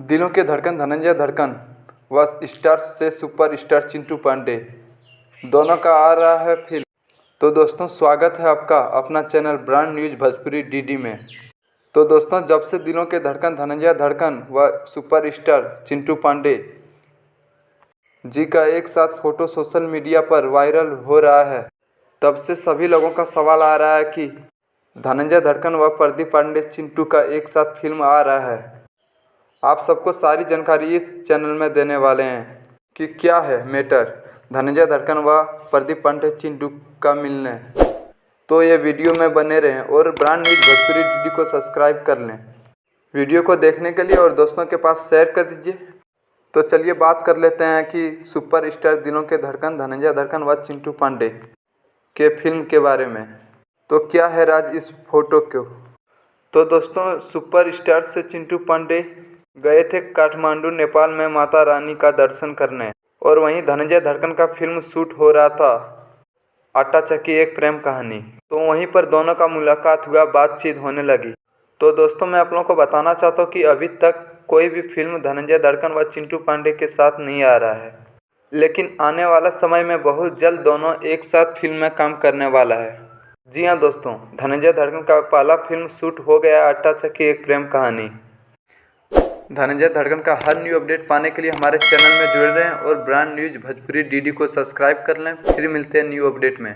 दिलों के धड़कन धनंजय धड़कन व स्टार से सुपरस्टार चिंटू पांडे दोनों का आ रहा है फिल्म। तो दोस्तों स्वागत है आपका अपना channel brand news Bhojpuri DD में। तो दोस्तों जब से दिलों के धड़कन धनंजय धड़कन व सुपरस्टार चिंटू पांडे जी का एक साथ फोटो सोशल मीडिया पर वायरल हो रहा है, तब से सभी लोगों का सवाल आ रहा है कि धनंजय धड़कन व प्रदीप पांडे चिंटू का एक साथ फिल्म आ रहा है। आप सबको सारी जानकारी इस चैनल में देने वाले हैं कि क्या है मैटर धनंजय धड़कन व प्रदीप पांडे चिंटू का मिलने। तो ये वीडियो में बने रहें और ब्रांड न्यूज भोजपुरी डीडी को सब्सक्राइब कर लें। वीडियो को देखने के लिए और दोस्तों के पास शेयर कर दीजिए। तो चलिए बात कर लेते हैं कि सुपरस्टार दिलों के धड़कन धनंजय धड़कन व चिंटू पांडे के फिल्म के बारे में। तो क्या है राज इस फोटो को। तो दोस्तों सुपरस्टार से चिंटू पांडे गए थे काठमांडू नेपाल में माता रानी का दर्शन करने, और वहीं धनंजय धड़कन का फिल्म शूट हो रहा था आटा चक्की एक प्रेम कहानी। तो वहीं पर दोनों का मुलाकात हुआ, बातचीत होने लगी। तो दोस्तों मैं आप लोगों को बताना चाहता हूँ कि अभी तक कोई भी फिल्म धनंजय धड़कन व चिंटू पांडे के साथ नहीं आ रहा है, लेकिन आने वाला समय में बहुत जल्द दोनों एक साथ फिल्म में काम करने वाला है। जी हाँ दोस्तों, धनंजय धड़कन का पहला फिल्म शूट हो गया आटा चक्की एक प्रेम कहानी। धनंजय धड़कन का हर न्यू अपडेट पाने के लिए हमारे चैनल में जुड़ रहें और ब्रांड न्यूज भोजपुरी डीडी को सब्सक्राइब कर लें। फिर मिलते हैं न्यू अपडेट में।